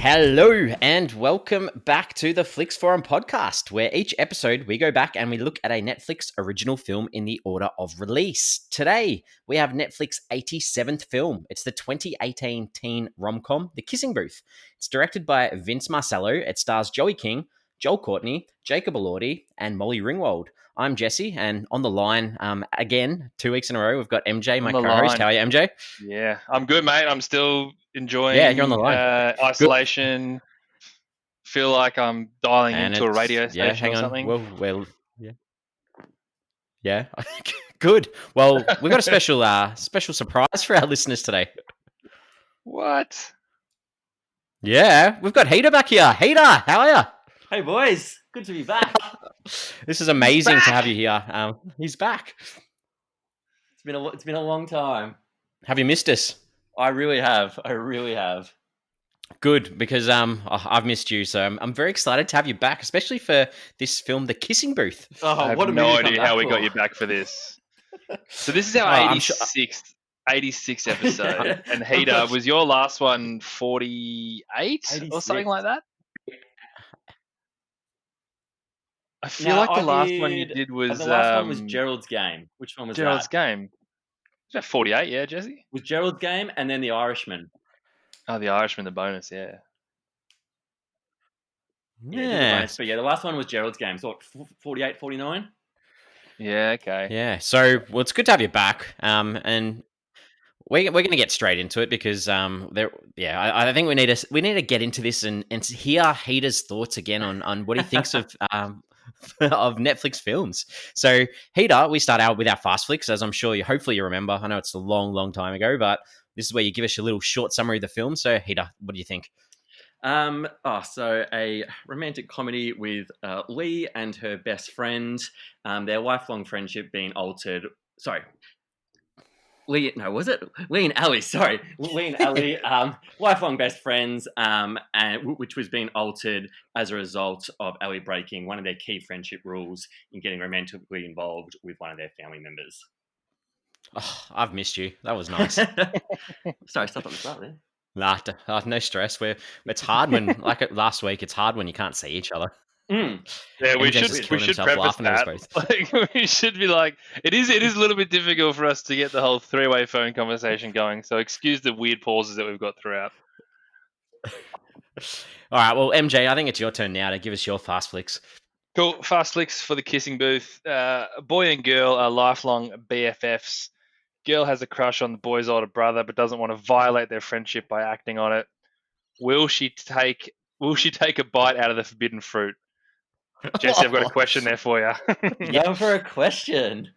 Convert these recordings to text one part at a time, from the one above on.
Hello and welcome back to the Flix Forum podcast, where each episode we go back and we look at a Netflix original film in the order of release. Today we have Netflix 87th film. It's the 2018 teen rom-com, The Kissing Booth. It's directed by Vince Marcello. It stars Joey King, Joel Courtney, Jacob Elordi, and Molly Ringwald. I'm Jesse, and on the line again, 2 weeks in a row, we've got MJ, my co-host. How are you, MJ? Yeah, I'm good, mate. I'm still enjoying you're on the line. isolation. Feel like I'm dialing into a radio station or something. Well, yeah. Good. Well, we've got a special surprise for our listeners today. What? Yeah, we've got Heater back here. Heater, how are you? Hey boys, good to be back. This is amazing to have you here. He's back. It's been a long time. Have you missed us? I really have. Good, because I've missed you, so I'm very excited to have you back, especially for this film, The Kissing Booth. I have no idea how we got you back for this. So this is our 86th episode, and Heater, was your last one 48 or something like that? I feel like the last one you did was... The last one was Gerald's Game. Which one was Gerald's that? Game. Was that 48, yeah, Jesse? Was Gerald's Game and then The Irishman. Oh, The Irishman, the bonus, yeah. Yeah. But yeah, the last one was Gerald's Game. So what, 48, 49? Yeah, okay. Yeah, so, well, it's good to have you back. And we're going to get straight into it because I think we need to get into this and hear Heater's thoughts again on what he thinks of of Netflix films. So, Heater, we start out with our fast flicks, as I'm sure hopefully you remember. I know it's a long time ago, but this is where you give us a little short summary of the film. So, Heater, what do you think? So a romantic comedy with Lee and her best friend, their lifelong friendship being altered. Sorry. Lee and Ellie? Sorry, Lee and Ellie, lifelong best friends, and which was being altered as a result of Ellie breaking one of their key friendship rules in getting romantically involved with one of their family members. Oh, I've missed you. That was nice. Sorry, stop at the start there. No stress. It's hard when, like last week, it's hard when you can't see each other. Mm. Yeah, we should preface that. Like, we should be like, it is a little bit difficult for us to get the whole three-way phone conversation going. So excuse the weird pauses that we've got throughout. All right, well, MJ, I think it's your turn now to give us your fast flicks. Cool, fast flicks for The Kissing Booth. Boy and girl are lifelong BFFs. Girl has a crush on the boy's older brother, but doesn't want to violate their friendship by acting on it. Will she take a bite out of the forbidden fruit? Jesse, I've got a question there for you. Yeah, for a question.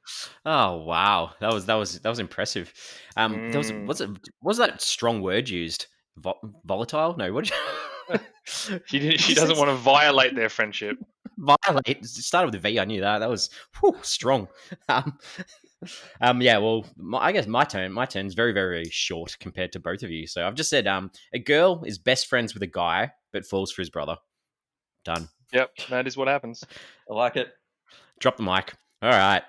Oh wow, that was impressive. Was that strong word used? Volatile? No, what? She doesn't want to violate their friendship. Violate. It started with a V. I knew that. That was strong. Yeah. Well, I guess my turn's very, very short compared to both of you. So I've just said, a girl is best friends with a guy, but falls for his brother. Done. Yep, that is what happens. I like it. Drop the mic. All right.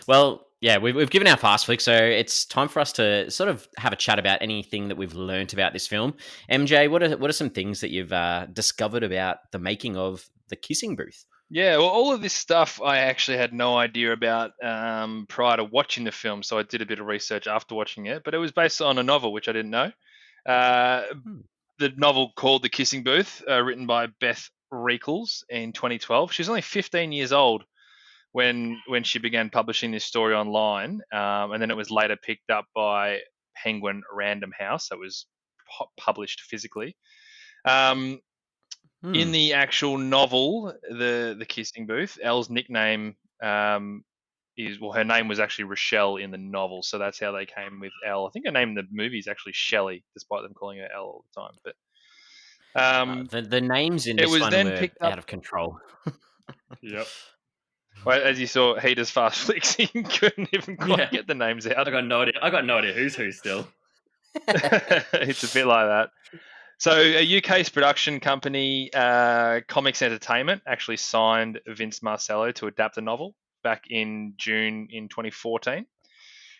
Well, yeah, we've given our fast flick, so it's time for us to sort of have a chat about anything that we've learnt about this film. MJ, what are some things that you've discovered about the making of The Kissing Booth? Yeah, well, all of this stuff I actually had no idea about prior to watching the film, so I did a bit of research after watching it, but it was based on a novel, which I didn't know. The novel called The Kissing Booth, written by Beth Reekles in 2012. She was only 15 years old when she began publishing this story online, and then it was later picked up by Penguin Random House. That was published physically. In the actual novel, the Kissing Booth, Elle's nickname her name was actually Rochelle in the novel, so that's how they came with Elle. I think her name in the movie is actually Shelley, despite them calling her Elle all the time. But the names in this one were out of control. Yep. Well, as you saw, Heater's fast flicks, he couldn't even quite get the names out. I got no idea who's who still. It's a bit like that. So a UK's production company, Comics Entertainment, actually signed Vince Marcello to adapt the novel back in June in 2014.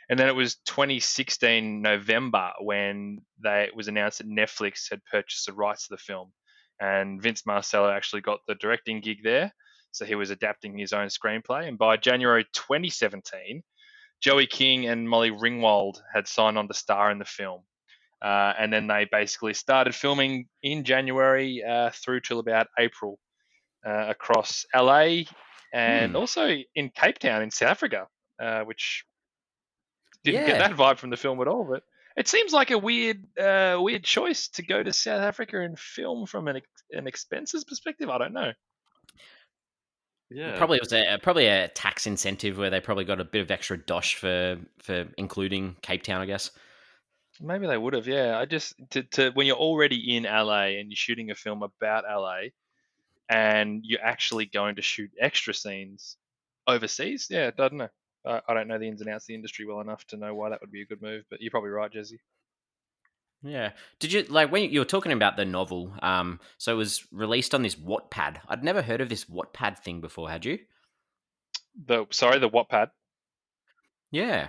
And then it was 2016 November when it was announced that Netflix had purchased the rights to the film, and Vince Marcello actually got the directing gig there. So he was adapting his own screenplay. And by January 2017, Joey King and Molly Ringwald had signed on to star in the film. And then they basically started filming in January through till about April across LA and also in Cape Town in South Africa, which didn't get that vibe from the film at all. But it seems like a weird choice to go to South Africa and film from an expenses perspective. I don't know. Yeah, Probably it was probably a tax incentive where they probably got a bit of extra dosh for including Cape Town, I guess. Maybe they would have, yeah. I just to when you're already in LA and you're shooting a film about LA and you're actually going to shoot extra scenes overseas, yeah, I don't know. I don't know the ins and outs of the industry well enough to know why that would be a good move, but you're probably right, Jesse. Yeah. Did you like when you were talking about the novel? So it was released on this Wattpad. I'd never heard of this Wattpad thing before. Had you? The Wattpad. Yeah.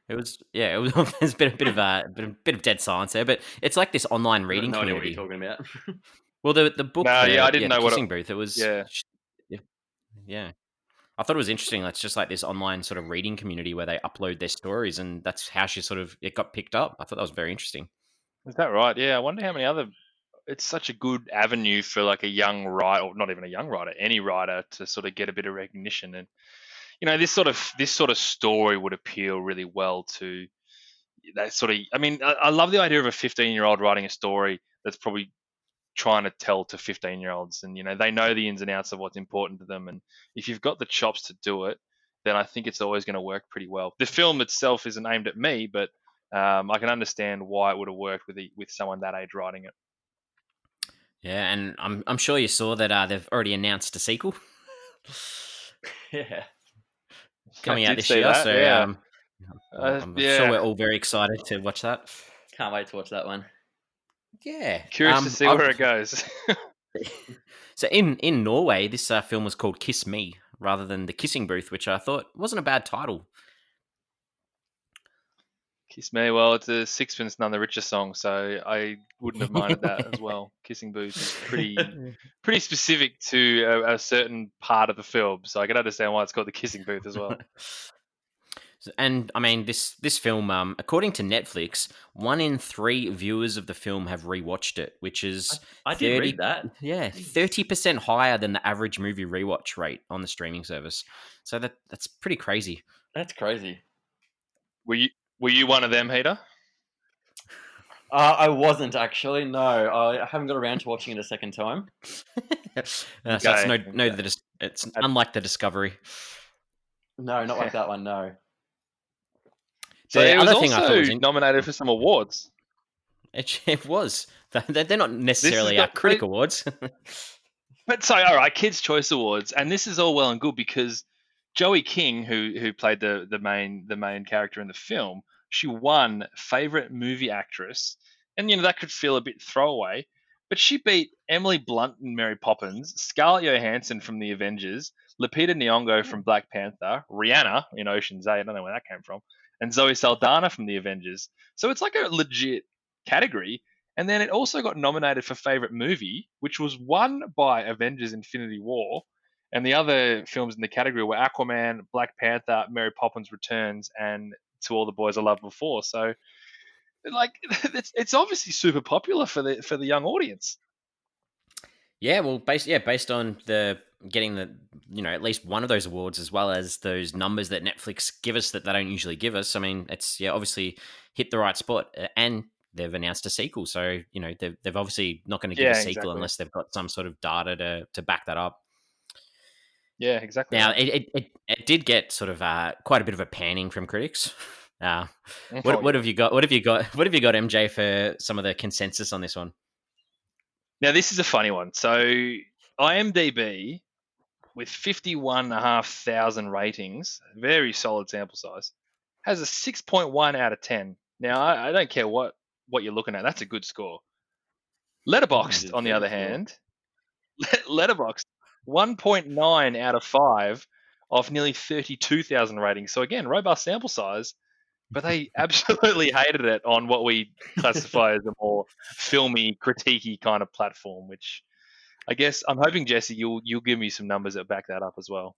It was there's been a bit of dead silence there, but it's like this online reading no idea community. what you're talking about. Well, the book, I didn't know the what Kissing Booth. It was yeah. I thought it was interesting. It's just like this online sort of reading community where they upload their stories, and that's how it got picked up. I thought that was very interesting. Is that right? Yeah, I wonder how many other. It's such a good avenue for like a young writer, or not even a young writer, any writer to sort of get a bit of recognition. And this sort of story would appeal really well to that sort of. I mean, I love the idea of a 15-year-old writing a story that's probably trying to tell to 15-year-olds, and they know the ins and outs of what's important to them. And if you've got the chops to do it, then I think it's always going to work pretty well. The film itself isn't aimed at me, but I can understand why it would have worked with someone that age writing it. Yeah, and I'm sure you saw that they've already announced a sequel. Yeah, coming out this year. That, so yeah. I'm sure we're all very excited to watch that. Can't wait to watch that one. Yeah, curious to see where it goes. So in Norway, this film was called Kiss Me rather than The Kissing Booth, which I thought wasn't a bad title. Kiss Me, well, it's a Sixpence None the Richer song, so I wouldn't have minded that as well. Kissing Booth is pretty specific to a certain part of the film, so I can understand why it's called The Kissing Booth as well. And I mean, this film, according to Netflix, 1 in 3 viewers of the film have rewatched it, which is I did read that. Yeah, 30% higher than the average movie rewatch rate on the streaming service. So that's pretty crazy. That's crazy. Were you one of them, Heater? I wasn't actually. No, I haven't got around to watching it a second time. So it's unlike The Discovery. No, not like that one. No. So it was also nominated for some awards. It was. They're not necessarily critic awards. But so, all right, Kids' Choice Awards, and this is all well and good because Joey King, who played the main character in the film, she won Favorite Movie Actress, and that could feel a bit throwaway, but she beat Emily Blunt in Mary Poppins, Scarlett Johansson from The Avengers, Lupita Nyong'o from Black Panther, Rihanna in Ocean's 8, I don't know where that came from, and Zoe Saldana from The Avengers. So it's like a legit category. And then it also got nominated for Favorite Movie, which was won by Avengers Infinity War. And the other films in the category were Aquaman, Black Panther, Mary Poppins Returns, and To All the Boys I Loved Before. So, like, it's obviously super popular for the young audience. Yeah, well, based on getting the at least one of those awards, as well as those numbers that Netflix give us that they don't usually give us. I mean, it's obviously hit the right spot, and they've announced a sequel. So they've obviously not going to give a sequel unless they've got some sort of data to back that up. Yeah, exactly. Now it did get sort of quite a bit of a panning from critics. What have you got? What have you got, MJ, for some of the consensus on this one? Now, this is a funny one. So, IMDb, with 51,500 ratings, very solid sample size, has a 6.1 out of 10. Now, I don't care what you're looking at. That's a good score. Letterboxd, on the other hand, Letterboxd, 1.9 out of 5 of nearly 32,000 ratings. So again, robust sample size, but they absolutely hated it on what we classify as a more filmy, critiquey kind of platform. Which I guess I'm hoping, Jesse, you'll give me some numbers that back that up as well.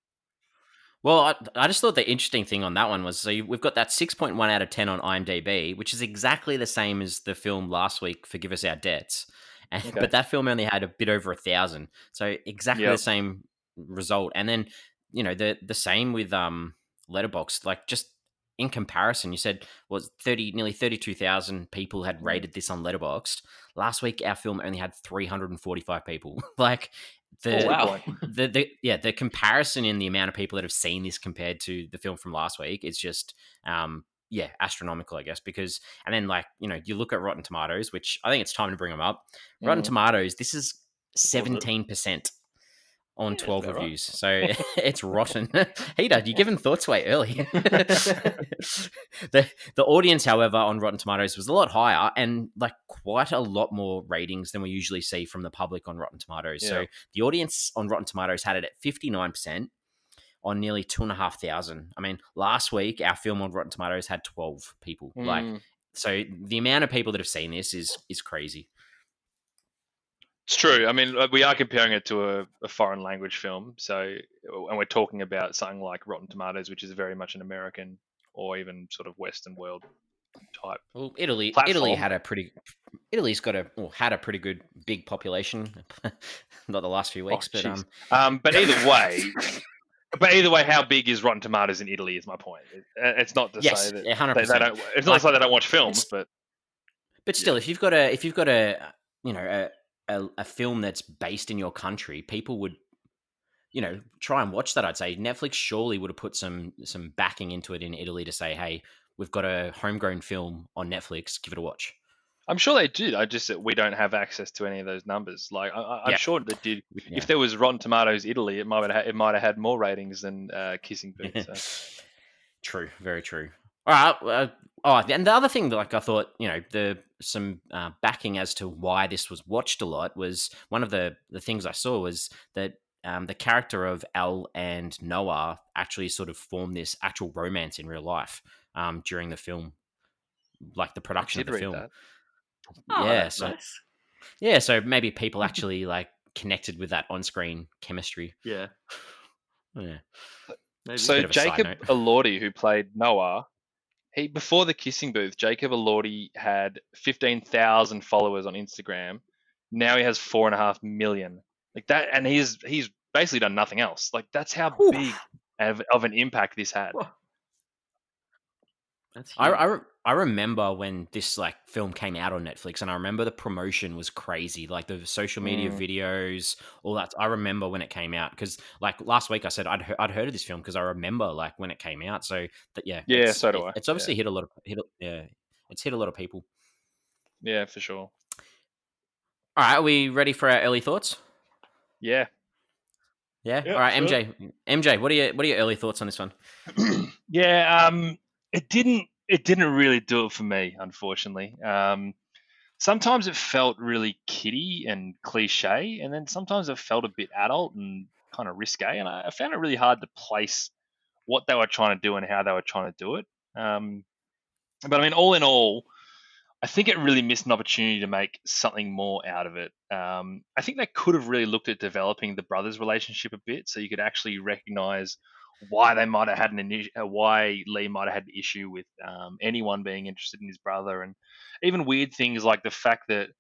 Well, I just thought the interesting thing on that one was we've got that 6.1 out of 10 on IMDb, which is exactly the same as the film last week, Forgive Us Our Debts. Okay. But that film only had a bit over 1,000. So exactly the same result. And then, the same with Letterboxd. Like, just in comparison, you said was nearly 32,000 people had rated this on Letterboxd. Last week, our film only had 345 people. Like, the comparison in the amount of people that have seen this compared to the film from last week is just astronomical, I guess. Because, and then, like, you look at Rotten Tomatoes, which I think it's time to bring them up. Rotten Tomatoes, this is 17% on 12 reviews. Right. So it's rotten. Heater, you're giving thoughts away early. The audience, however, on Rotten Tomatoes was a lot higher and like quite a lot more ratings than we usually see from the public on Rotten Tomatoes. Yeah. So the audience on Rotten Tomatoes had it at 59% on nearly 2,500. I mean, last week, our film on Rotten Tomatoes had 12 people. So the amount of people that have seen this is crazy. It's true. I mean, we are comparing it to a foreign language film. So, and we're talking about something like Rotten Tomatoes, which is very much an American or even sort of Western world type. Well, Italy's had a pretty good big population. Not the last few weeks, but either way, how big is Rotten Tomatoes in Italy? Is my point. It's not to say that 100%. They don't. It's not to say they don't watch films, but still, if you've got a film that's based in your country, people would, try and watch that. I'd say Netflix surely would have put some backing into it in Italy to say, hey, we've got a homegrown film on Netflix, give it a watch. I'm sure they did. We don't have access to any of those numbers. Like I'm sure they did. Yeah. If there was Rotten Tomatoes Italy, it might have had more ratings than Kissing Booth. So. True, very true. All right. And the other thing that, like, I thought, some backing as to why this was watched a lot was one of the things I saw was that the character of Elle and Noah actually sort of formed this actual romance in real life during the film, like the production of the film. That. Nice. Yeah, so maybe people actually like connected with that on-screen chemistry. Yeah. Yeah. Maybe. So Jacob Elordi, who played Noah, before the Kissing Booth, Jacob Elordi had 15,000 followers on Instagram. Now he has 4.5 million. Like that, and he's basically done nothing else. Like that's how big of an impact this had. That's huge. I remember when this like film came out on Netflix, and I remember the promotion was crazy, like the social media videos, all that. I remember when it came out because, like last week, I said I'd heard of this film because I remember like when it came out. So that so do I. It's obviously hit a lot of people. Yeah, for sure. All right, are we ready for our early thoughts? Yeah. Yeah. All right, sure. MJ, what are your early thoughts on this one? It didn't really do it for me, unfortunately. Sometimes it felt really kiddie and cliche, and then sometimes it felt a bit adult and kind of risque, and I found it really hard to place what they were trying to do and how they were trying to do it. But I mean, all in all, I think it really missed an opportunity to make something more out of it. I think they could have really looked at developing the brothers' relationship a bit, so you could actually recognize why they might have had why Lee might have had an issue with anyone being interested in his brother, and even weird things like the fact that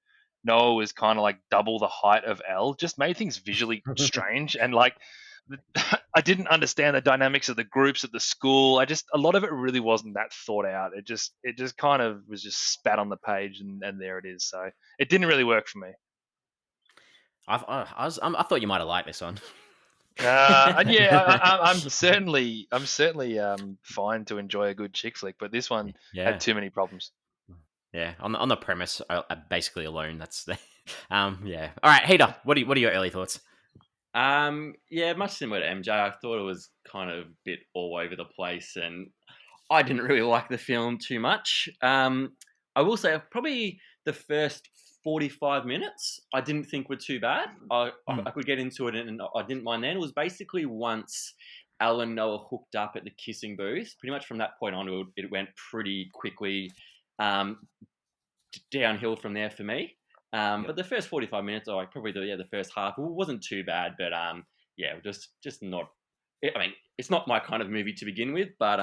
Noah was kind of like double the height of Elle just made things visually strange. And like, I didn't understand the dynamics of the groups at the school. A lot of it really wasn't that thought out. It just kind of was just spat on the page, and there it is. So it didn't really work for me. I thought you might have liked this one. I'm certainly fine to enjoy a good chick flick, but this one had too many problems. Yeah, on the premise, basically alone. That's All right, Heater, what are your early thoughts? Much similar to MJ. I thought it was kind of a bit all over the place, and I didn't really like the film too much. I will say probably the first 45 minutes I didn't think were too bad. I could get into it and I didn't mind then. It was basically once Elle and Noah hooked up at the kissing booth, pretty much from that point on, it went pretty quickly downhill from there for me. But the first 45 minutes, or probably the first half, wasn't too bad. But just not. I mean, it's not my kind of movie to begin with, but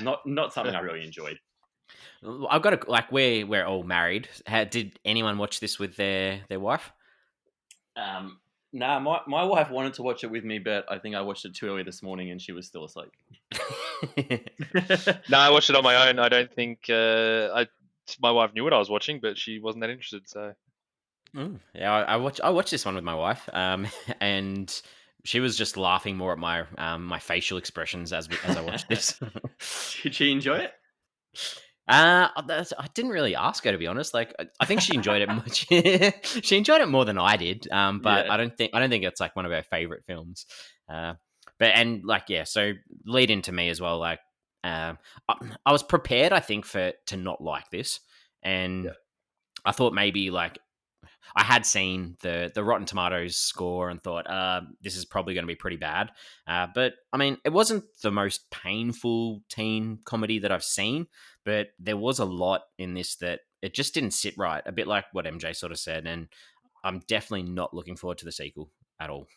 not something I really enjoyed. I've got to like we're all married. Did anyone watch this with their wife? Nah, my wife wanted to watch it with me, but I think I watched it too early this morning and she was still asleep. No, I watched it on my own. I don't think my wife knew what I was watching, but she wasn't that interested. So yeah, I watched this one with my wife, and she was just laughing more at my facial expressions as I watched this. Did she enjoy it? I didn't really ask her, to be honest. Like, I think she enjoyed it much. She enjoyed it more than I did. But I don't think it's like one of her favorite films. So lead into me as well. Like, I was prepared, I think, to not like this, and I thought maybe like I had seen the Rotten Tomatoes score and thought, this is probably going to be pretty bad. But I mean, it wasn't the most painful teen comedy that I've seen, but there was a lot in this that it just didn't sit right. A bit like what MJ sort of said, and I'm definitely not looking forward to the sequel at all.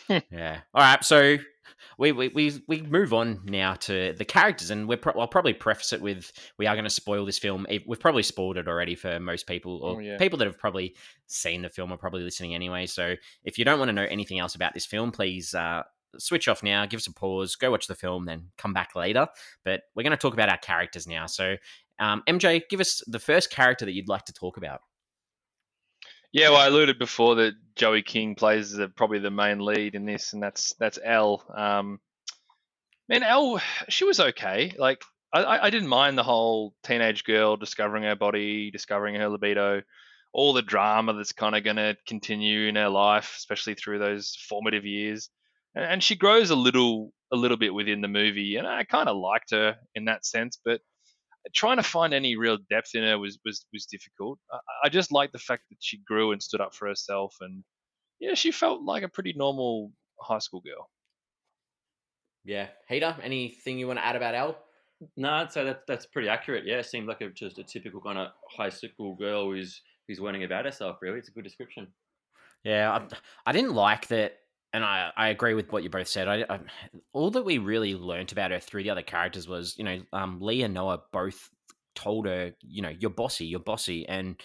Yeah. All right. So we move on now to the characters, and I'll probably preface it with we are going to spoil this film. We've probably spoiled it already for most people, or people that have probably seen the film are probably listening anyway. So if you don't want to know anything else about this film, please switch off now, give us a pause, go watch the film, then come back later. But we're going to talk about our characters now. So MJ, give us the first character that you'd like to talk about. Yeah, well, I alluded before that Joey King plays probably the main lead in this, and that's Elle. Man, Elle, she was okay. Like, I didn't mind the whole teenage girl discovering her body, discovering her libido, all the drama that's kind of going to continue in her life, especially through those formative years. And she grows a little bit within the movie, and I kind of liked her in that sense, but trying to find any real depth in her was difficult. I just liked the fact that she grew and stood up for herself, and yeah, she felt like a pretty normal high school girl. Yeah, Heater, anything you want to add about Elle? No, I'd say that's pretty accurate. Yeah, it seemed like just a typical kind of high school girl who's learning about herself. Really, it's a good description. Yeah, I didn't like that. And I agree with what you both said. All that we really learnt about her through the other characters was, Lee and Noah both told her, you're bossy. And,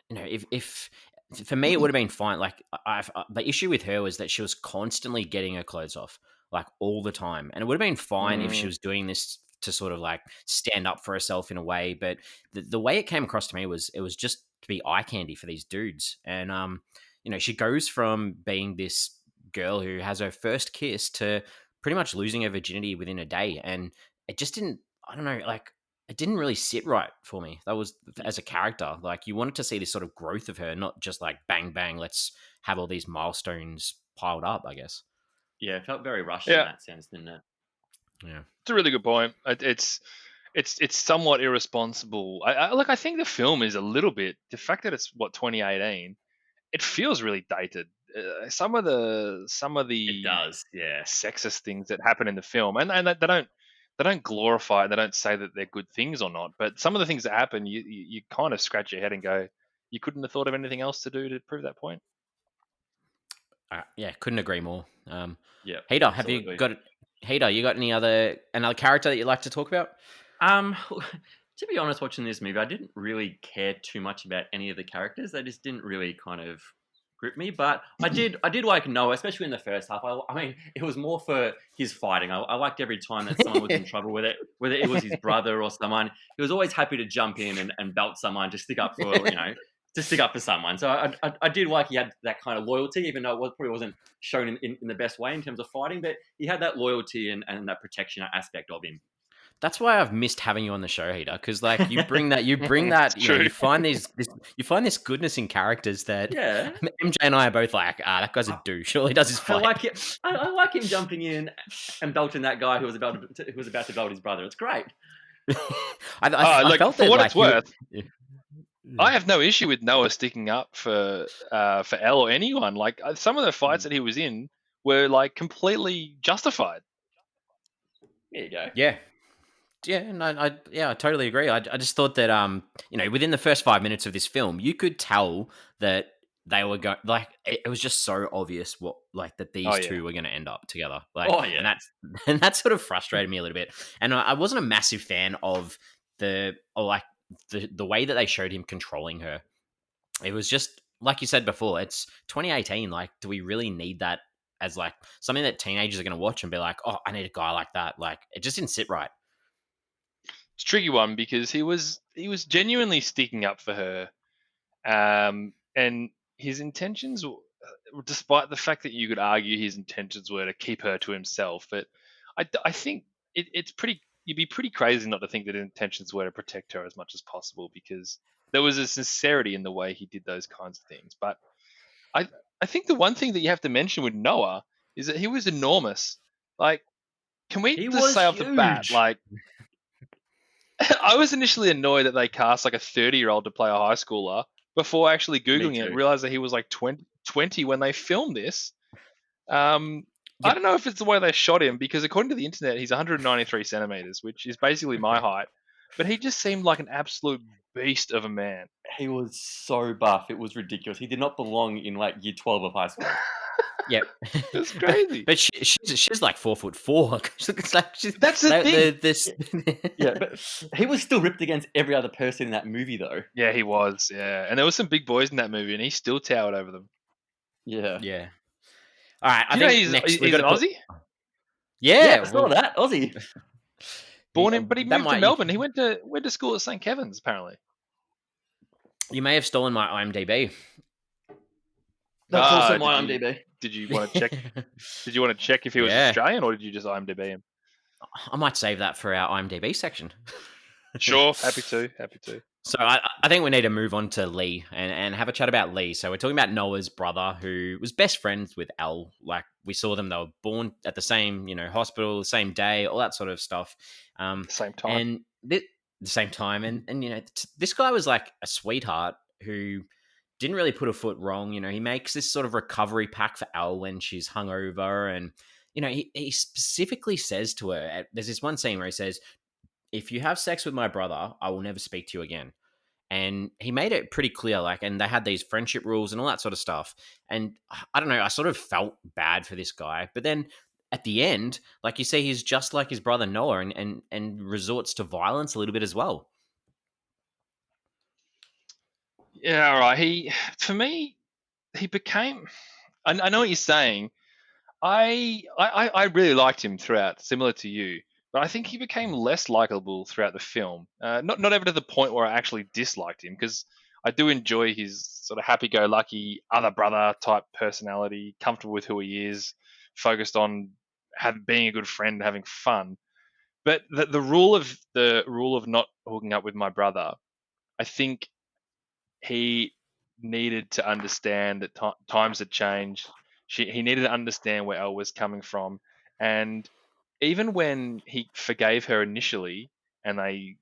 if for me, it would have been fine. Like, the issue with her was that she was constantly getting her clothes off, like all the time. And it would have been fine if she was doing this to sort of like stand up for herself in a way. But the way it came across to me was it was just to be eye candy for these dudes. And, she goes from being this girl who has her first kiss to pretty much losing her virginity within a day. And it just didn't, I don't know, like, it didn't really sit right for me. That was as a character. Like, you wanted to see this sort of growth of her, not just like bang, bang, let's have all these milestones piled up, I guess. Yeah, it felt very rushed in that sense, didn't it? Yeah. It's a really good point. It's somewhat irresponsible. I think the film is a little bit, the fact that it's 2018, it feels really dated. Some of the it does, yeah, sexist things that happen in the film, and they don't glorify it. They don't say that they're good things or not. But some of the things that happen, you kind of scratch your head and go, you couldn't have thought of anything else to do to prove that point. Yeah, couldn't agree more. Yeah, Heater, have you got another character that you'd like to talk about? To be honest, watching this movie, I didn't really care too much about any of the characters. They just didn't really kind of grip me. But I did like Noah, especially in the first half. I mean, it was more for his fighting. I liked every time that someone was in trouble with it, whether it was his brother or someone. He was always happy to jump in and belt someone to stick up for, to stick up for someone. So I did like he had that kind of loyalty, even though it probably wasn't shown in the best way in terms of fighting. But he had that loyalty and that protection aspect of him. That's why I've missed having you on the show, Heater, because like you bring that, you find this goodness in characters that MJ and I are both like, that guy's a douche. All he does is fight. I like him jumping in and belting that guy who was about to belt his brother. It's great. I felt for what it's worth. I have no issue with Noah sticking up for Elle or anyone. Like some of the fights that he was in, were like completely justified. There you go. Yeah. Yeah, no, I totally agree. I just thought that within the first 5 minutes of this film, you could tell that they were going like it was just so obvious what like that Oh these yeah. two were going to end up together. Like, Oh yeah. and and that sort of frustrated me a little bit. And I wasn't a massive fan of the way that they showed him controlling her. It was just like you said before. It's 2018. Like, do we really need that as like something that teenagers are going to watch and be like, oh, I need a guy like that? Like, it just didn't sit right. It's a tricky one because he was genuinely sticking up for her, and his intentions, despite the fact that you could argue his intentions were to keep her to himself, but I think it's pretty. You'd be pretty crazy not to think that his intentions were to protect her as much as possible, because there was a sincerity in the way he did those kinds of things. But I think the one thing that you have to mention with Noah is that he was enormous. Like, can we He just was say off the bat, huge. like, I was initially annoyed that they cast like a 30-year-old to play a high schooler before actually Googling it and too. realized that he was like 20 when they filmed this. I Yep. don't know if it's the way they shot him, because according to the internet, he's 193 centimeters, which is basically my height. But he just seemed like an absolute beast of a man. He was so buff, it was ridiculous. He did not belong in like year 12 of high school. Yep, It's crazy. but she's like 4'4". It's like That's the thing. This, Yeah, but he was still ripped against every other person in that movie, though. Yeah, he was. Yeah, and there was some big boys in that movie, and he still towered over them. Yeah. yeah. All right, Do I you know think next he's we've an got to put. Aussie? Yeah, I saw that. Aussie. Born in, but he that moved to might Melbourne. He went to school at St. Kevin's, apparently. you may have stolen my IMDb. That's also my did you- IMDb. Did you want to check? Did you want to check if he was Yeah. Australian, or did you just IMDb him? I might save that for our IMDb section. Sure, happy to. So I think we need to move on to Lee and have a chat about Lee. So we're talking about Noah's brother, who was best friends with Elle. Like, we saw them; they were born at the same, hospital, the same day, all that sort of stuff. Same time. And the same time, and this guy was like a sweetheart who didn't really put a foot wrong. He makes this sort of recovery pack for Elle when she's hungover, and he specifically says to her, there's this one scene where he says, if you have sex with my brother, I will never speak to you again. And he made it pretty clear, like, and they had these friendship rules and all that sort of stuff. And I don't know, I sort of felt bad for this guy. But then at the end, like you see, he's just like his brother Noah and resorts to violence a little bit as well. Yeah, all right. For me, he became. I know what you're saying. I really liked him throughout, similar to you. But I think he became less likable throughout the film. Not ever to the point where I actually disliked him, because I do enjoy his sort of happy-go-lucky other brother type personality, comfortable with who he is, focused on being a good friend, having fun. But the rule of not hooking up with my brother, I think he needed to understand that times had changed. He needed to understand where Elle was coming from, and even when he forgave her initially, and they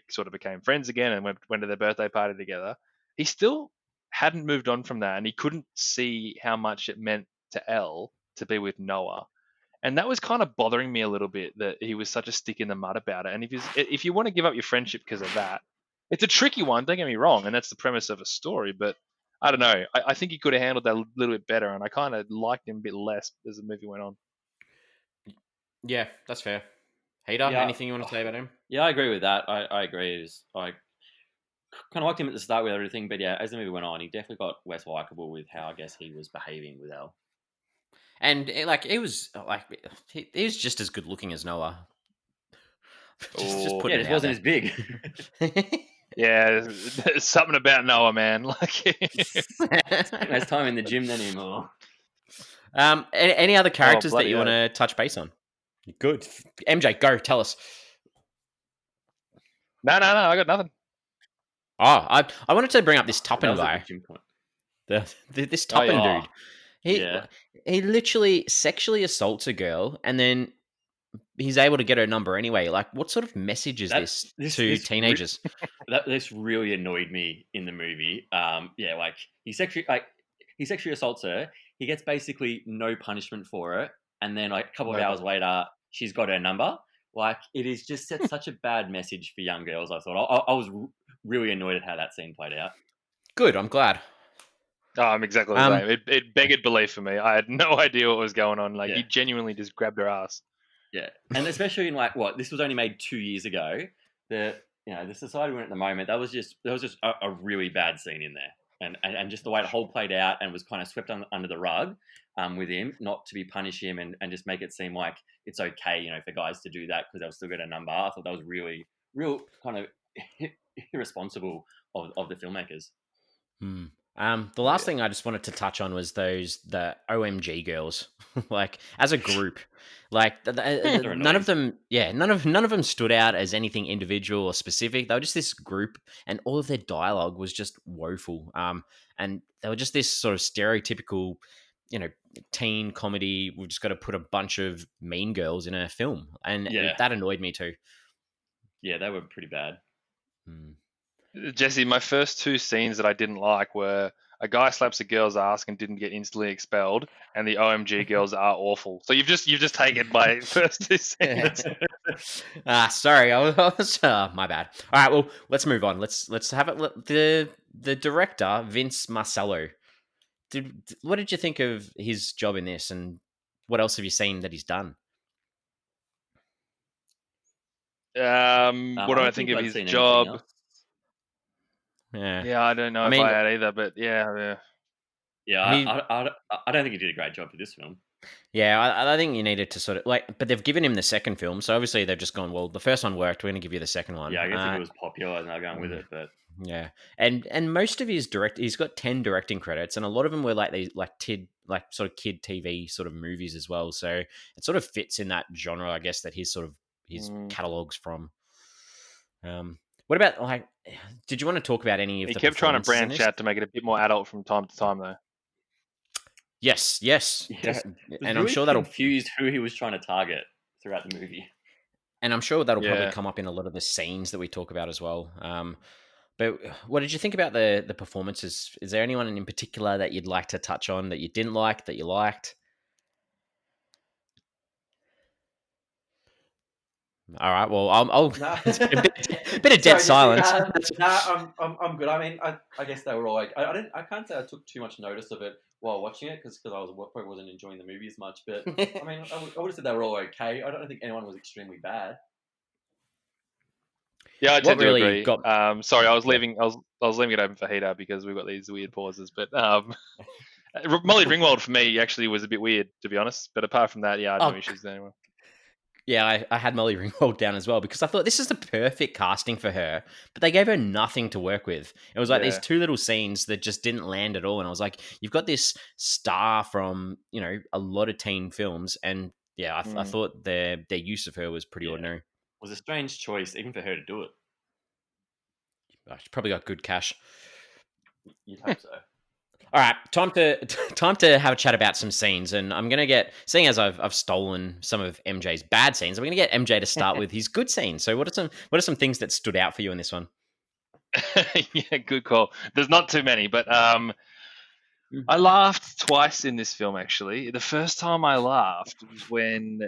sort of became friends again and went to their birthday party together, he still hadn't moved on from that, and he couldn't see how much it meant to Elle to be with Noah. And that was kind of bothering me a little bit, that he was such a stick in the mud about it. And if you want to give up your friendship because of that, it's a tricky one, don't get me wrong, and that's the premise of a story, but I don't know. I think he could have handled that a little bit better, and I kind of liked him a bit less as the movie went on. Yeah, that's fair. Hader, Yeah. anything you want to say about him? Yeah, I agree with that. I agree. I kind of liked him at the start with everything, but yeah, as the movie went on, he definitely got less likable with how I guess he was behaving with Elle. And he was just as good looking as Noah. just putting Yeah, it it wasn't as big. Yeah, there's something about Noah, man. Like, There's time in the gym anymore. Any other characters that bloody you want to touch base on? Good. MJ, go, tell us. no, I got nothing. Oh, I wanted to bring up this That Tuppen was a guy. good gym point. This Tuppen yeah. dude. He literally sexually assaults a girl, and then he's able to get her number anyway. Like, what sort of message is this to teenagers? This really annoyed me in the movie. Yeah, like he sexually, like he sexually assaults her. He gets basically no punishment for it, and then like a couple of No hours punishment. later, she's got her number. Like it is just set such a bad message for young girls. I thought I was really annoyed at how that scene played out. Good, I'm glad. Oh, I'm exactly the Um, same. It begged belief for me. I had no idea what was going on. Like Yeah. he genuinely just grabbed her ass. Yeah, and especially in like what this was only made 2 years ago. The the society we're in at the moment, that was just a really bad scene in there, and just the way the whole played out and was kind of swept under the rug, with him not to be punish him and just make it seem like it's okay, for guys to do that because they'll still get a number. I thought that was really real kind of irresponsible of the filmmakers. The last thing I just wanted to touch on was the OMG girls, like as a group, like none of them, none of them stood out as anything individual or specific. They were just this group, and all of their dialogue was just woeful. And they were just this sort of stereotypical, teen comedy. We've just got to put a bunch of mean girls in a film, and that annoyed me too. Yeah, they were pretty bad. Jesse, my first two scenes that I didn't like were a guy slaps a girl's ass and didn't get instantly expelled, and the OMG girls are awful. So you've just taken my first two scenes. Sorry, I was my bad. All right, well, let's move on. Let's have it. The director, Vince Marcello. What did you think of his job in this, and what else have you seen that he's done? What do I think of his job? Yeah, I don't know if I had either, but yeah. I don't think he did a great job for this film. Yeah, I think you needed to sort of but they've given him the second film, so obviously they've just gone, well, the first one worked, we're going to give you the second one. Yeah, I guess if it was popular and they're going with it, but yeah, and most of his he's got 10 directing credits, and a lot of them were like these sort of kid TV sort of movies as well. So it sort of fits in that genre, I guess, that his catalogs from. What about did you want to talk about any of he the kept trying to branch out to make it a bit more adult from time to time, though. Yes. And really I'm sure that'll confused who he was trying to target throughout the movie. And I'm sure that'll probably come up in a lot of the scenes that we talk about as well. But what did you think about the performances? Is there anyone in particular that you'd like to touch on that you didn't like, that you liked? All right. Well, I'll it's a bit of dead silence. I'm good. I mean, I guess they were all like, I can't say I took too much notice of it while watching it because probably wasn't enjoying the movie as much. But I mean, I would have said they were all okay. I don't think anyone was extremely bad. Yeah, I tend to agree. Sorry, I was leaving it open for Heater because we've got these weird pauses. But Molly Ringwald for me actually was a bit weird, to be honest. But apart from that, I had no issues there anyway. Yeah, I had Molly Ringwald down as well because I thought this is the perfect casting for her, but they gave her nothing to work with. It was like these two little scenes that just didn't land at all, and I was like, you've got this star from a lot of teen films, and I thought their use of her was pretty ordinary. It was a strange choice even for her to do it. She probably got good cash. You'd hope so. All right, time to have a chat about some scenes, and I'm gonna seeing as I've stolen some of MJ's bad scenes, I'm gonna get MJ to start with his good scenes. So what are some things that stood out for you in this one? Yeah, good call. There's not too many, but I laughed twice in this film actually. The first time I laughed was when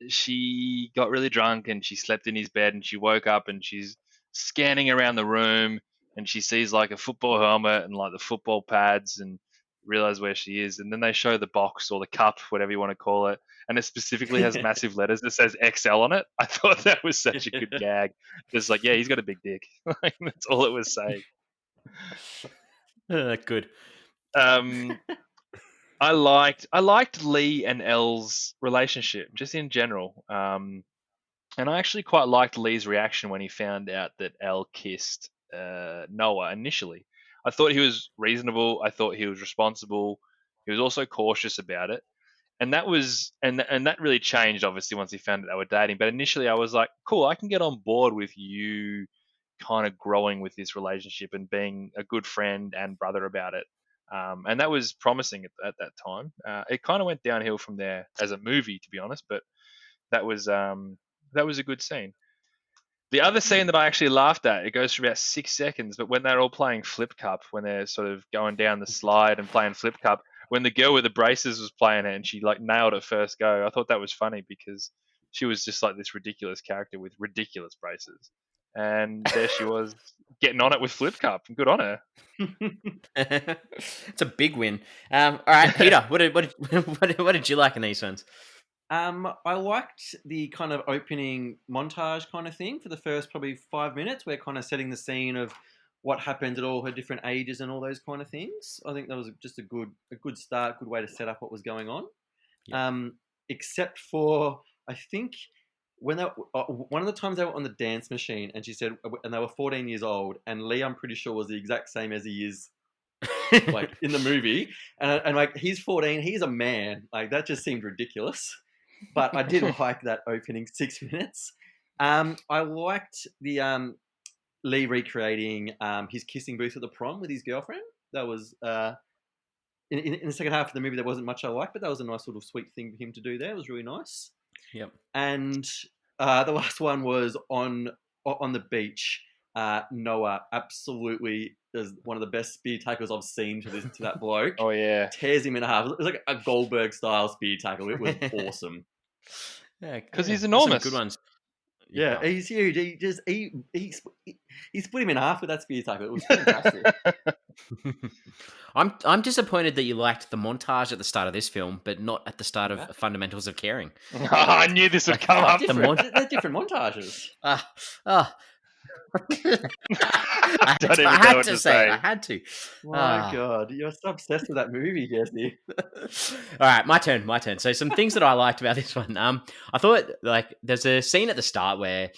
she got really drunk and she slept in his bed and she woke up and she's scanning around the room. And she sees like a football helmet and like the football pads and realize where she is. And then they show the box or the cup, whatever you want to call it. And it specifically has massive letters that says XL on it. I thought that was such a good gag. It's like, yeah, he's got a big dick. That's all it was saying. Good. I liked Lee and Elle's relationship just in general. And I actually quite liked Lee's reaction when he found out that Elle kissed Noah initially. I thought he was reasonable. I thought he was responsible. He was also cautious about it, and that was and that really changed obviously once he found out they were dating. But initially, I was like, cool, I can get on board with you, kind of growing with this relationship and being a good friend and brother about it. And that was promising at that time. It kind of went downhill from there as a movie, to be honest. But that was a good scene. The other scene that I actually laughed at, it goes for about 6 seconds, but when they're all playing Flip Cup, when they're sort of going down the slide and playing Flip Cup, when the girl with the braces was playing it and she like nailed it first go, I thought that was funny because she was just like this ridiculous character with ridiculous braces. And there she was getting on it with Flip Cup. Good on her. It's a big win. All right, Peter, what did you like in these ones? I liked the kind of opening montage kind of thing for the first probably 5 minutes. We're kind of setting the scene of what happened at all her different ages and all those kind of things. I think that was just a good start, good way to set up what was going on. Yeah. Except for I think when they, one of the times they were on the dance machine, and she said, and they were 14 years old, and Lee, I'm pretty sure, was the exact same as he is like in the movie, and like he's 14, he's a man. Like that just seemed ridiculous. But I did like that opening 6 minutes. I liked the Lee recreating his kissing booth at the prom with his girlfriend. That was in the second half of the movie. There wasn't much I liked, but that was a nice little sweet thing for him to do there. It was really nice. Yep. And the last one was on the beach. Noah absolutely is one of the best spear tackles I've seen to that bloke. Oh yeah, tears him in half. It was like a Goldberg style spear tackle. It was awesome. Yeah, because he's enormous. Some good ones. Yeah, he's huge. He split him in half with that spear tackle. It was fantastic. I'm disappointed that you liked the montage at the start of this film, but not at the start of Fundamentals of Caring. I knew this would come up. They're different montages. I don't even know had what to to say. say. I had to. My God, you're so obsessed with that movie, Jesse. All right, my turn. So some things that I liked about this one. I thought like there's a scene at the start where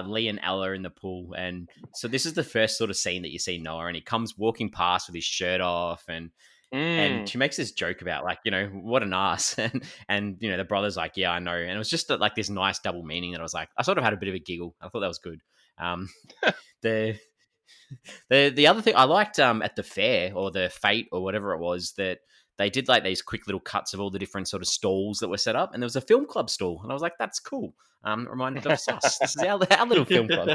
Lee and Ella are in the pool, and so this is the first sort of scene that you see Noah, and he comes walking past with his shirt off, and she makes this joke about like, you know, what an ass, and you know the brother's like, yeah, I know, and it was just like this nice double meaning that I was like, I sort of had a bit of a giggle. I thought that was good. The other thing I liked at the fair or the fete or whatever it was, that they did like these quick little cuts of all the different sort of stalls that were set up, and there was a film club stall, and I was like, that's cool. Reminded of us. This is our little film club.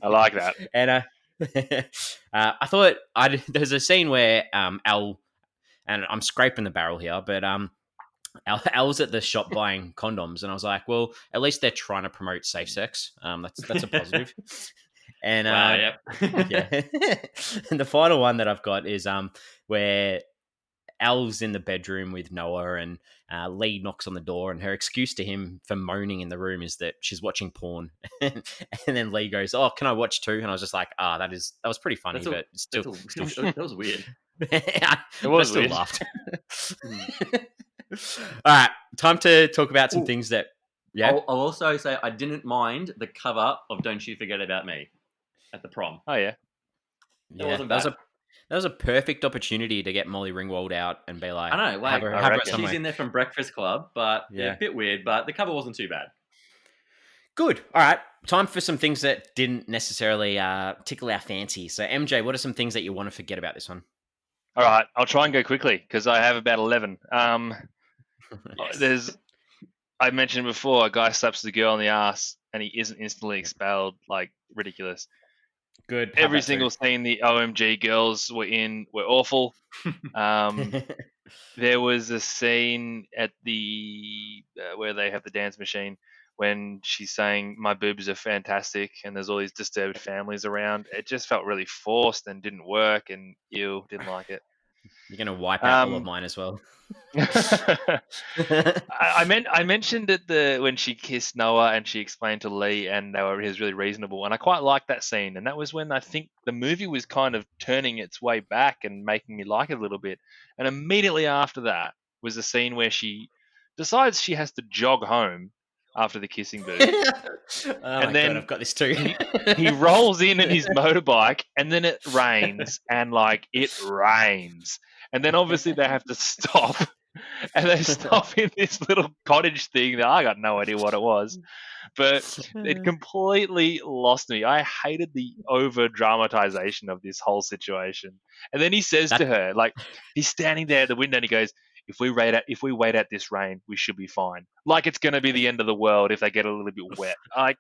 I like that. And I thought there's a scene where Al, and I'm scraping the barrel here, but Al's at the shop buying condoms, and I was like, well, at least they're trying to promote safe sex. That's a positive. And yeah. And the final one that I've got is where Al's in the bedroom with Noah, and Lee knocks on the door, and her excuse to him for moaning in the room is that she's watching porn. And then Lee goes, "Oh, can I watch too?" And I was just like, that was pretty funny, but still that was weird. It was still weird. laughed. All right, time to talk about some things that. Yeah, I'll also say I didn't mind the cover of "Don't You Forget About Me" at the prom. Oh yeah, wasn't bad. That was a perfect opportunity to get Molly Ringwald out and be like, I know, like have her she's somewhere. in there from Breakfast Club, but yeah, a bit weird. But the cover wasn't too bad. Good. All right, time for some things that didn't necessarily tickle our fancy. So MJ, what are some things that you want to forget about this one? all right. I'll try and go quickly because I have about 11. Yes. I mentioned before, a guy slaps the girl on the ass and he isn't instantly expelled. Like, ridiculous. Good. Every single scene the OMG girls were in were awful. There was a scene at the where they have the dance machine when she's saying my boobs are fantastic, and there's all these disturbed families around. It just felt really forced and didn't work, and ew, didn't like it. You're gonna wipe out all of mine as well. I mentioned that when she kissed Noah and she explained to Lee, and he was really reasonable, and I quite liked that scene. And that was when I think the movie was kind of turning its way back and making me like it a little bit. And immediately after that was the scene where she decides she has to jog home after the kissing booth. And then I've got this too. he rolls in his motorbike, and then it rains, and like it rains. And then obviously they have to stop, and they stop in this little cottage thing that I got no idea what it was, but it completely lost me. I hated the over dramatization of this whole situation. And then he says to her, like, he's standing there at the window and he goes, if we wait out this rain, we should be fine. Like it's going to be the end of the world if they get a little bit wet. Like,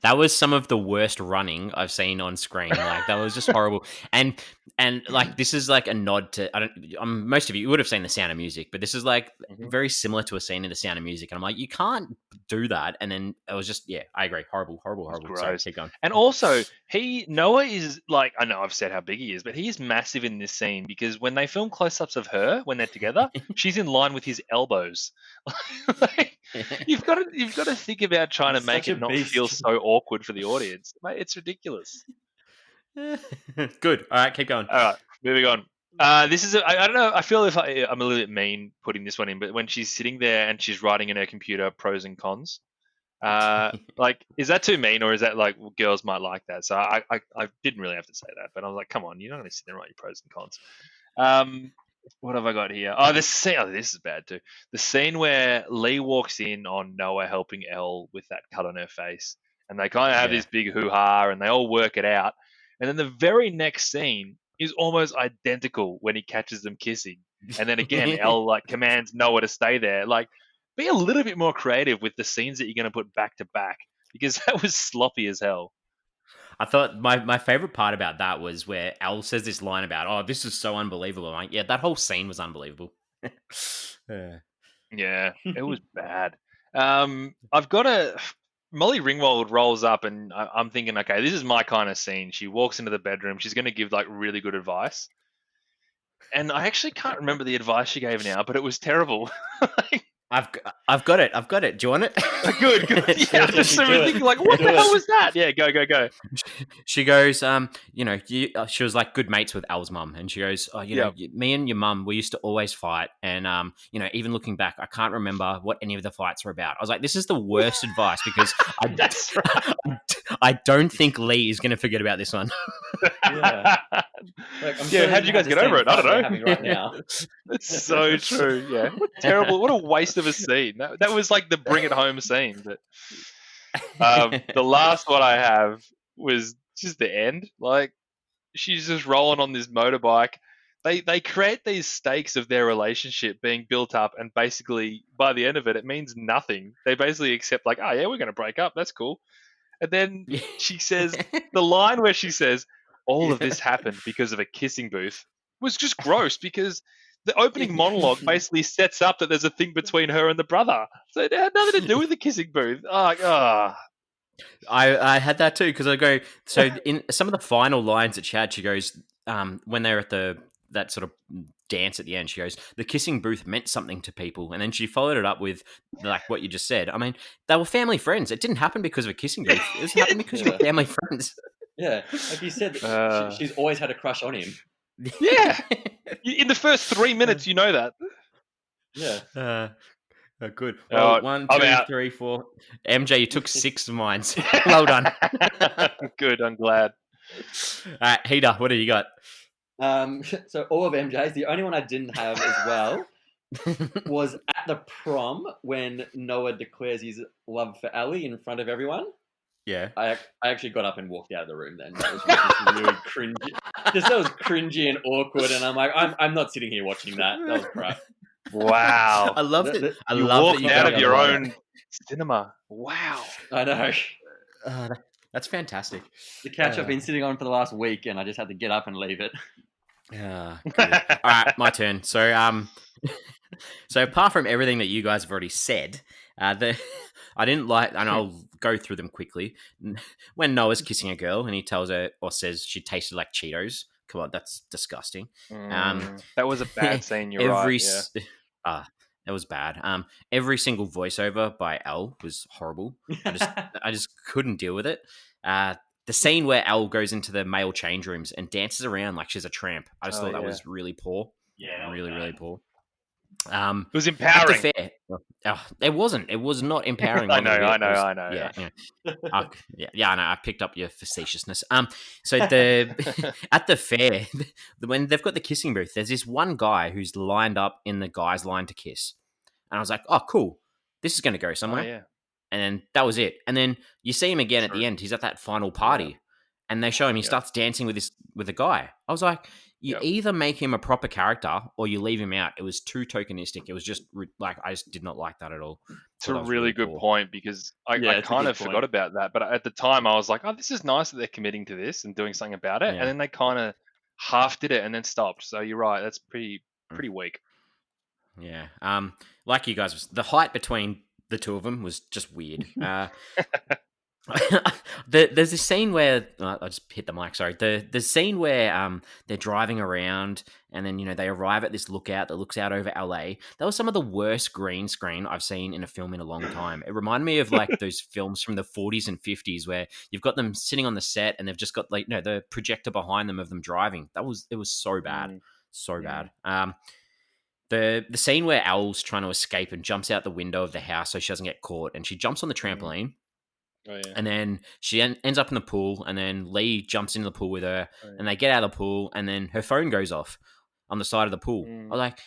That was some of the worst running I've seen on screen. Like that was just horrible. And like this is like a nod to most of you would have seen The Sound of Music, but this is like very similar to a scene in The Sound of Music. And I'm like, you can't do that. And then it was just I agree, horrible. gross. Sorry, keep going. And also, Noah is like, I know I've said how big he is, but he is massive in this scene because when they film close-ups of her when they're together, she's in line with his elbows. Like, you've got to think about trying to make it not feel so awkward for the audience. Mate, it's ridiculous. Good. All right, keep going. All right, moving on. This is I don't know. I feel if I'm a little bit mean putting this one in, but when she's sitting there and she's writing in her computer pros and cons, like, is that too mean, or is that like girls might like that? So I didn't really have to say that, but I was like, come on, you're not going to sit there and write your pros and cons. What have I got here? Oh, this scene. Oh, this is bad too. The scene where Lee walks in on Noah helping Elle with that cut on her face, and they kind of have this big hoo-ha, and they all work it out. And then the very next scene is almost identical when he catches them kissing. And then again, Elle like commands Noah to stay there. Like, be a little bit more creative with the scenes that you're going to put back to back, because that was sloppy as hell. I thought my favorite part about that was where Elle says this line about, "Oh, this is so unbelievable." I'm like, yeah, that whole scene was unbelievable. Yeah, it was bad. I've got Molly Ringwald rolls up, and I'm thinking, okay, this is my kind of scene. She walks into the bedroom. She's going to give like really good advice, and I actually can't remember the advice she gave now, but it was terrible. I've got it. Do you want it? Good. Yeah, I'm just thinking, like, what the hell was that? Yeah, go. She goes, she was like good mates with Al's mum, and she goes, oh, you know, me and your mum, we used to always fight, and even looking back, I can't remember what any of the fights were about. I was like, this is the worst advice because That's right. I don't think Lee is going to forget about this one. Yeah. Like, How did you guys get over it? I don't know. Having right now. It's so true. Yeah, what terrible! What a waste of a scene. That was like the bring it home scene. But the last one I have was just the end. Like, she's just rolling on this motorbike. They create these stakes of their relationship being built up, and basically by the end of it, it means nothing. They basically accept like, oh yeah, we're going to break up. That's cool. And then she says the line where she says, all of this happened because of a kissing booth, was just gross because the opening monologue basically sets up that there's a thing between her and the brother. So it had nothing to do with the kissing booth. I had that too, because I go, so in some of the final lines that she goes, when they're at that sort of dance at the end, she goes, the kissing booth meant something to people. And then she followed it up with like what you just said. I mean, they were family friends. It didn't happen because of a kissing booth. It happened because you were family friends. Yeah, like you said, she's always had a crush on him. Yeah. In the first 3 minutes, you know that. Yeah. Good. Well, 1, 2, 3, 4. MJ, you took 6 of mine. Well done. Good, I'm glad. All right, Heater, what have you got? So all of MJ's. The only one I didn't have as well was at the prom when Noah declares his love for Ellie in front of everyone. Yeah, I actually got up and walked out of the room. Then that was just really cringy. That was cringy and awkward, and I'm like, I'm not sitting here watching that. That was crap. Wow, I loved it. I you love walked out of your own cinema. Wow, I know. That's fantastic. The couch I've been sitting on for the last week, and I just had to get up and leave it. All right, my turn. So, so apart from everything that you guys have already said, I didn't like, and I'll go through them quickly. When Noah's kissing a girl and he tells her or says she tasted like Cheetos. Come on, that's disgusting. That was a bad scene. You're right. Yeah. It was bad. Every single voiceover by Elle was horrible. I just couldn't deal with it. The scene where Elle goes into the male change rooms and dances around like she's a tramp. I just thought that was really poor. Yeah, really poor. It was empowering. At the fair, it wasn't. It was not empowering. I know. Yeah, I know. I picked up your facetiousness. So at the fair, when they've got the kissing booth, there's this one guy who's lined up in the guys' line to kiss, and I was like, oh, cool, this is going to go somewhere. Oh, yeah. And then that was it. And then you see him again at the end. He's at that final party, and they show him. He starts dancing with a guy. I was like, you Yep. either make him a proper character or you leave him out. It was too tokenistic. It was just like I just did not like that at all. It's Thought a that was really good poor. point because Yeah, I it's a kind good of point. forgot about that. But at the time, I was like, oh, this is nice that they're committing to this and doing something about it. Yeah. And then they kind of half did it and then stopped. So you're right. That's pretty weak. Yeah. Like you guys, the height between the two of them was just weird. There's this scene where I just hit the mic. Sorry. The scene where they're driving around and then they arrive at this lookout that looks out over LA. That was some of the worst green screen I've seen in a film in a long time. It reminded me of like those films from the 40s and 50s where you've got them sitting on the set and they've just got like the projector behind them of them driving. It was so bad, so bad. The scene where Owl's trying to escape and jumps out the window of the house so she doesn't get caught, and she jumps on the trampoline. Oh yeah. And then she ends up in the pool, and then Lee jumps into the pool with her, and they get out of the pool, and then her phone goes off on the side of the pool. I was like,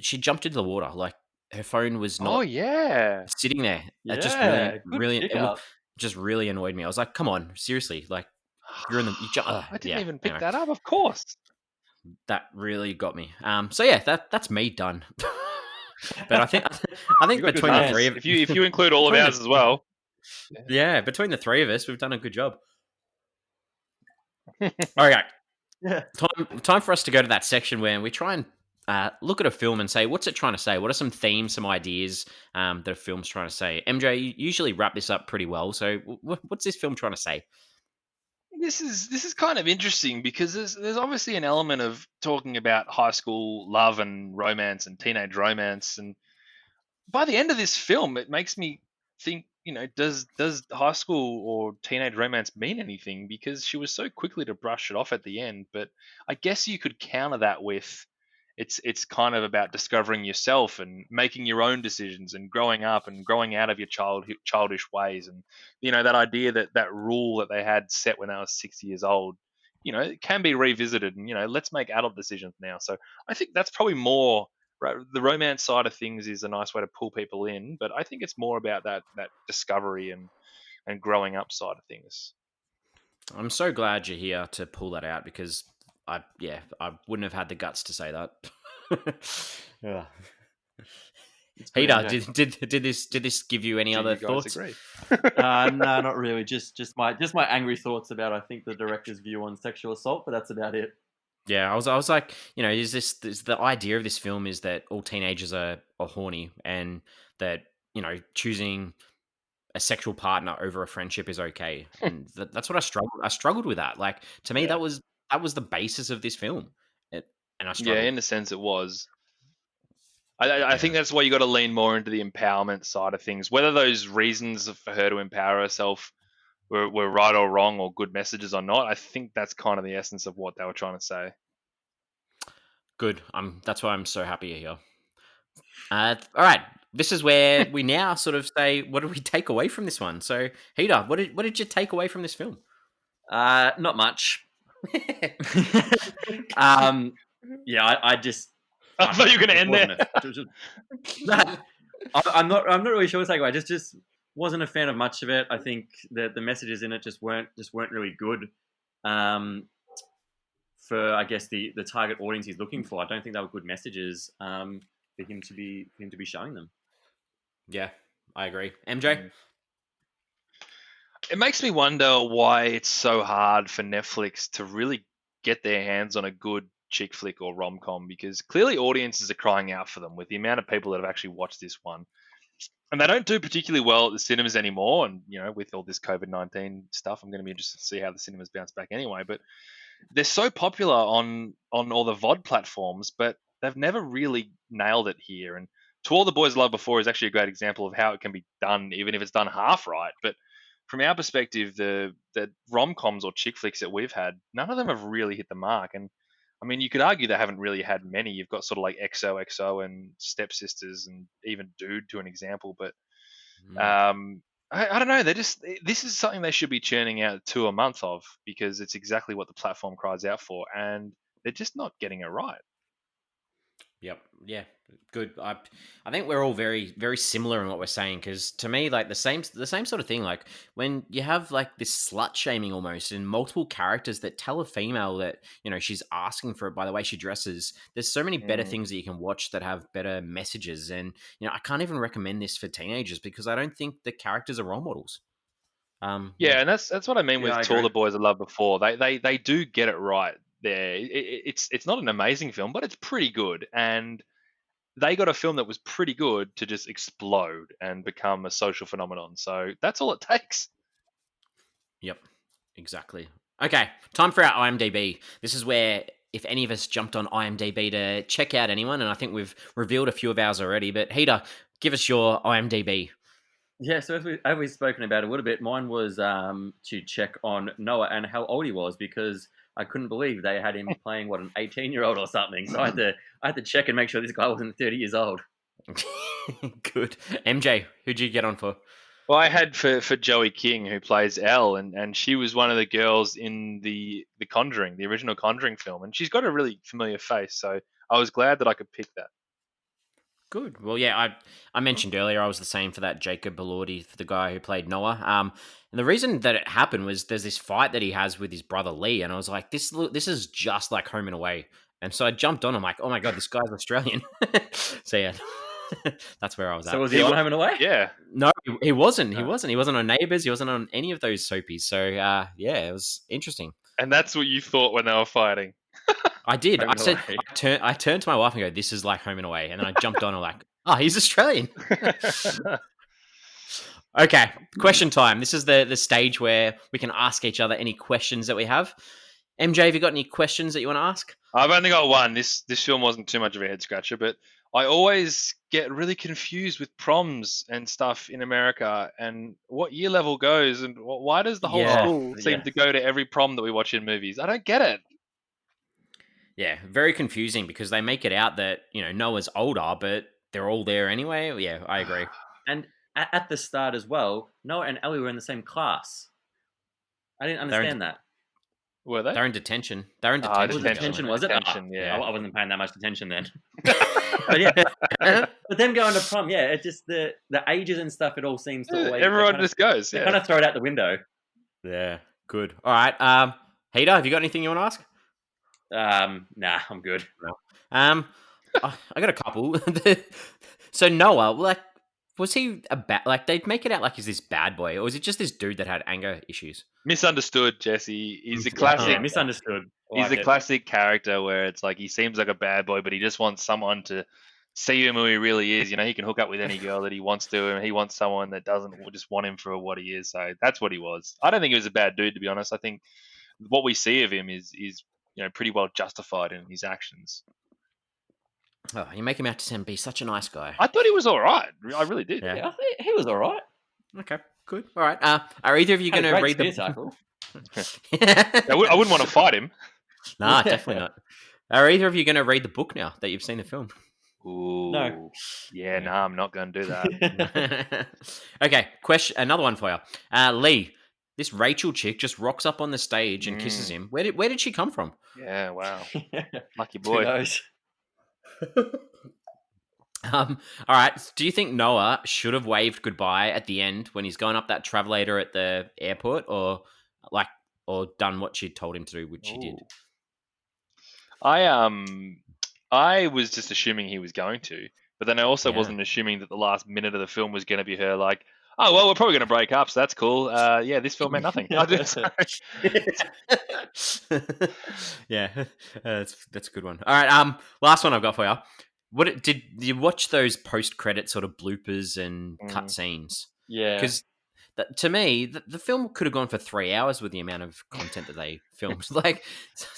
she jumped into the water, like her phone was Oh not yeah. sitting there. That just Yeah, good really, pick it up. just really annoyed me. I was like, come on, seriously, like you're in the, you jump. I didn't Yeah, even pick anyway, that up. Of course. that really got me. So yeah, that's me done. But I think You got between good the hands. three of if you include all of between ours as well. yeah, between the three of us, we've done a good job. All right, Yeah. time for us to go to that section where we try and look at a film and say, what's it trying to say? What are some themes, some ideas that a film's trying to say? MJ, you usually wrap this up pretty well. So what's this film trying to say? This is kind of interesting because there's obviously an element of talking about high school love and romance and teenage romance, and by the end of this film, it makes me think, does high school or teenage romance mean anything? Because she was so quickly to brush it off at the end. But I guess you could counter that with it's kind of about discovering yourself and making your own decisions and growing up and growing out of your childish ways, and that idea that rule that they had set when they were 6 years old, it can be revisited, and let's make adult decisions now. So I think that's probably more. Right, the romance side of things is a nice way to pull people in, but I think it's more about that discovery and growing up side of things. I'm so glad you're here to pull that out because I wouldn't have had the guts to say that. Yeah. Peter, did this give you any Do other you guys thoughts? agree? No, not really. Just my angry thoughts about I think the director's view on sexual assault, but that's about it. Yeah, I was like, is the idea of this film is that all teenagers are horny and that choosing a sexual partner over a friendship is okay, and that's what I struggled with that. Like to me, Yeah. that was the basis of this film, and I Yeah, struggled. in a sense, it was. I think that's why you got to lean more into the empowerment side of things. Whether those reasons for her to empower herself were right or wrong or good messages or not, I think that's kind of the essence of what they were trying to say. Good. That's why I'm so happy you're here. All right. This is where we now sort of say, what do we take away from this one? So, Hida, what did you take away from this film? Not much. Yeah, I just. I thought you were going to end there. I'm not really sure what to take away. Just wasn't a fan of much of it. I think that the messages in it just weren't really good. For I guess the target audience he's looking for, I don't think they were good messages for him to be showing them. Yeah, I agree. MJ? It makes me wonder why it's so hard for Netflix to really get their hands on a good chick flick or rom-com, because clearly audiences are crying out for them with the amount of people that have actually watched this one. And they don't do particularly well at the cinemas anymore. And, with all this COVID-19 stuff, I'm going to be interested to see how the cinemas bounce back anyway. But they're so popular on all the VOD platforms, but they've never really nailed it here. And To All the Boys Love Before is actually a great example of how it can be done, even if it's done half right. But from our perspective, the rom-coms or chick flicks that we've had, none of them have really hit the mark. And I mean, you could argue they haven't really had many. You've got sort of like XOXO and Stepsisters and even Dude to an example. But I don't know. This is something they should be churning out 2 a month of, because it's exactly what the platform cries out for, and they're just not getting it right. Yep. Yeah. Good. I think we're all very very similar in what we're saying, because to me, like the same sort of thing. Like when you have like this slut shaming almost in multiple characters that tell a female that she's asking for it by the way she dresses. There's so many better Mm. things that you can watch that have better messages, and I can't even recommend this for teenagers because I don't think the characters are role models. Yeah, and that's what I mean Yeah, with I To All agree. the Boys I Loved Before. They do get it right there. It's not an amazing film, but it's pretty good. And they got a film that was pretty good to just explode and become a social phenomenon. So that's all it takes. Yep, exactly. Okay, time for our IMDb. This is where if any of us jumped on IMDb to check out anyone, and I think we've revealed a few of ours already, but Heater, give us your IMDb. Yeah, so as we've spoken about a little bit, mine was to check on Noah and how old he was, because I couldn't believe they had him playing an 18-year-old or something. So I had to check and make sure this guy wasn't 30 years old. Good. MJ, who'd you get on for? Well, I had for Joey King, who plays Elle, and she was one of the girls in the Conjuring, the original Conjuring film, and she's got a really familiar face. So I was glad that I could pick that. Good. Well, yeah, I mentioned earlier I was the same for that Jacob Elordi, for the guy who played Noah. And the reason that it happened was there's this fight that he has with his brother Lee, and I was like, this is just like Home and Away. And so I jumped on. I'm like, oh my god, this guy's Australian. So yeah, that's where I was So at. was he on Home and Away? Yeah, No, he wasn't. He No. wasn't. He wasn't on Neighbours. He wasn't on any of those soapies. So yeah, it was interesting. and that's what you thought when they were fighting. I did. Home I and said Away. I turned to my wife and go, "This is like Home and Away," and then I jumped on. I'm like, "Oh, he's Australian." Okay, question time. This is the stage where we can ask each other any questions that we have. MJ, have you got any questions that you want to ask? I've only got one. This film wasn't too much of a head scratcher, but I always get really confused with proms and stuff in America and what year level goes, and why does the whole Yeah, school seem to go to every prom that we watch in movies? I don't get it. Yeah, very confusing because they make it out that Noah's older, but they're all there anyway. Yeah, I agree. And at the start as well, Noah and Ellie were in the same class. I didn't understand that. Were they? They're in detention. They're in Ah, detention. Was it detention. detention, was it? Detention, yeah. I wasn't paying that much attention then. But yeah, but them going to prom, yeah, it just the ages and stuff. It all seems to always Everyone just goes. they Yeah. kind of throw it out the window. Yeah, good. All right. Heater, have you got anything you want to ask? Nah, I'm good. I got a couple. So Noah, was he a bad? Like they'd make it out like he's this bad boy, or was it just this dude that had anger issues? Misunderstood, Jesse. He's a Yeah, classic. misunderstood. He's Like a it. classic character where it's like he seems like a bad boy, but he just wants someone to see him who he really is. He can hook up with any girl that he wants to, and he wants someone that doesn't just want him for what he is. So that's what he was. I don't think he was a bad dude, to be honest. I think what we see of him is pretty well justified in his actions. Oh, you make him out to be such a nice guy. I thought he was all right. I really did. Yeah. Yeah, I think he was all right. Okay, good. All right. Are either of you going to read the? tackle? I wouldn't want to fight him. Nah, definitely not. Are either of you going to read the book now that you've seen the film? Ooh. No. Yeah, no, I'm not going to do that. Okay, question. Another one for you, Lee. This Rachel chick just rocks up on the stage and kisses him. Where did she come from? Yeah, wow. Lucky Who boy. knows? All right. Do you think Noah should have waved goodbye at the end when he's going up that travelator at the airport, or done what she told him to do, which she did? I was just assuming he was going to, but then I also Yeah. wasn't assuming that the last minute of the film was going to be her like, oh well, we're probably going to break up, so that's cool. Yeah, this film meant nothing. Yeah, that's a good one. All right. Last one I've got for you. Did you watch those post-credit sort of bloopers and cut scenes? Yeah. Because to me, the film could have gone for 3 hours with the amount of content that they filmed.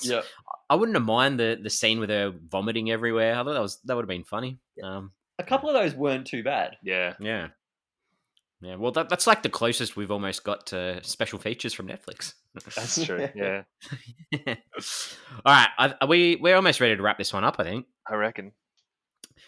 Yeah. I wouldn't have mind the scene with her vomiting everywhere. I thought that would have been funny. A couple of those weren't too bad. Yeah. Yeah. Yeah, well, that's like the closest we've almost got to special features from Netflix. That's true. Yeah, All right, we're almost ready to wrap this one up, I think. I reckon.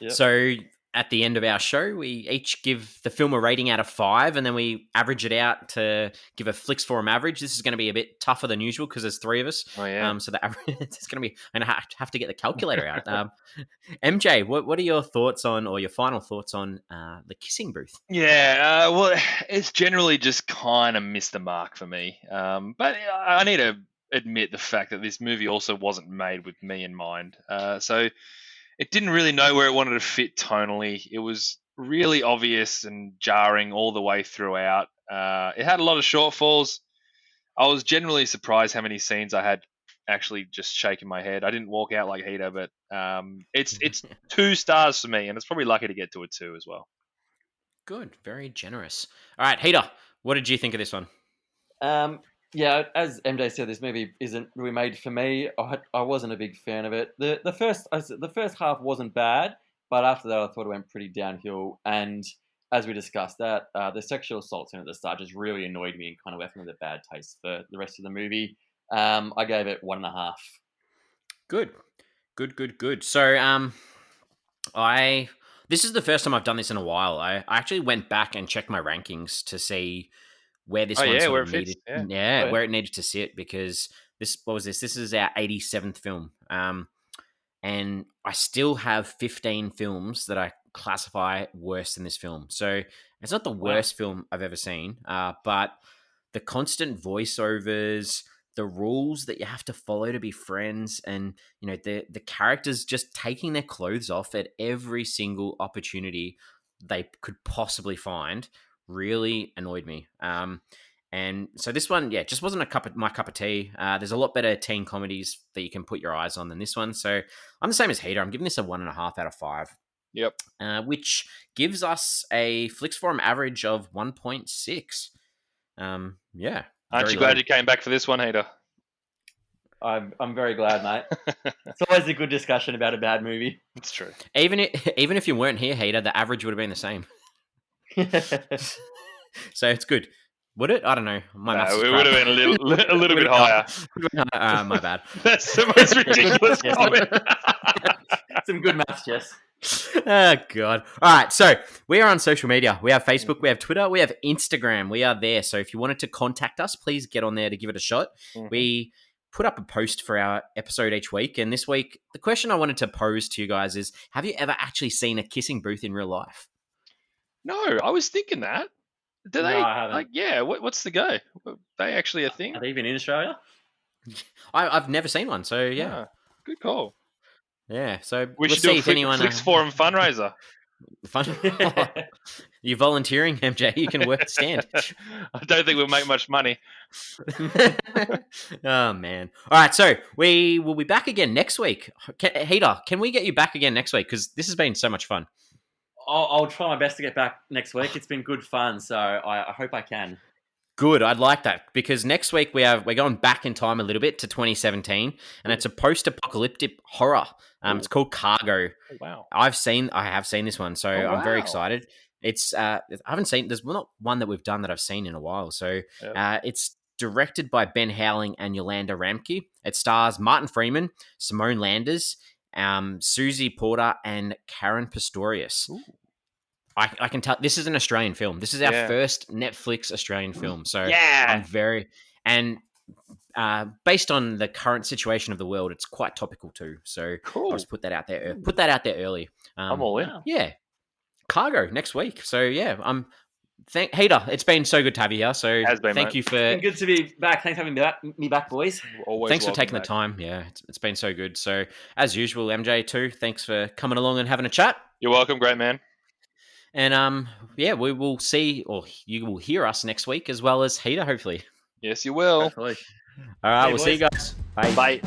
Yep. So at the end of our show, we each give the film a rating out of 5, and then we average it out to give a Flix Forum average. This is going to be a bit tougher than usual because there's 3 of us. Oh yeah. So the average it's going to be. I'm going to have to get the calculator out. MJ, what are your thoughts on, or your final thoughts on, the kissing booth? Yeah, well, it's generally just kind of missed the mark for me. But I need to admit the fact that this movie also wasn't made with me in mind. So it didn't really know where it wanted to fit tonally. It was really obvious and jarring all the way throughout. It had a lot of shortfalls. I was generally surprised how many scenes I had actually just shaking my head. I didn't walk out like Heater, but it's 2 stars for me, and it's probably lucky to get to a 2 as well. Good, very generous. All right, Heater, what did you think of this one? Yeah, as MJ said, this movie isn't really made for me. I wasn't a big fan of it. The first half wasn't bad, but after that, I thought it went pretty downhill. And as we discussed, that the sexual assault scene at the start just really annoyed me and kind of left me with a bad taste for the rest of the movie. I gave it 1.5. Good. So, this is the first time I've done this in a while. I actually went back and checked my rankings to see where this one sort where of it fits. needed, Yeah. where it needed to sit, because what was this? This is our 87th film, and I still have 15 films that I classify worse than this film. So it's not the worst film I've ever seen, but the constant voiceovers, the rules that you have to follow to be friends, and the characters just taking their clothes off at every single opportunity they could possibly find really annoyed me. And so this one, just wasn't my cup of tea. There's a lot better teen comedies that you can put your eyes on than this one. So I'm the same as Heater. I'm giving this a 1.5 out of 5. Yep. Which gives us a Flix Forum average of 1.6. Yeah. Aren't you glad you came back for this one, Heater? I'm very glad, mate. It's always a good discussion about a bad movie. It's true. Even if you weren't here, Heater, the average would have been the same. So it's good. Would it? I don't know. It would have been a little bit higher. My bad. That's the most ridiculous comment. Some good maths, Jess. Oh, God. All right. So we are on social media. We have Facebook, we have Twitter, we have Instagram. We are there. So if you wanted to contact us, please get on there to give it a shot. Mm-hmm. We put up a post for our episode each week. And this week, the question I wanted to pose to you guys is, have you ever actually seen a kissing booth in real life? No, I was thinking that. Do they? I haven't. What's the go? Are they actually a thing? Are they even in Australia? I've never seen one, so yeah. Good call. Yeah, so we should do a Flix Forum fundraiser. You volunteering, MJ? You can work the stand. I don't think we'll make much money. Oh, man. All right, so we will be back again next week. Heater, can we get you back again next week? Because this has been so much fun. I'll try my best to get back next week. It's been good fun, so I hope I can. Good, I'd like that, because next week we're going back in time a little bit to 2017, and it's a post-apocalyptic horror. It's called Cargo. Oh, wow. I have seen this one, so I'm very excited. It's there's not one that we've done that I've seen in a while. So it's directed by Ben Howling and Yolanda Ramke. It stars Martin Freeman, Simone Landers, Susie Porter, and Karen Pistorius. Ooh. I can tell this is an Australian film. This is our first Netflix Australian film. So I'm very based on the current situation of the world, it's quite topical too. So cool. I'll just put that out there. Put that out there early. I'm all in. Yeah, Cargo next week. So yeah, Heater, it's been so good to have you here. So thank you for. It's been good to be back. Thanks for having me back, boys. Thanks for taking the time. Yeah, it's been so good. So as usual, MJ too. Thanks for coming along and having a chat. You're welcome, great man. And we will see, or you will hear us next week as well as Heater, hopefully. Yes, you will. Hopefully. All right, we'll see you guys. Bye. Bye.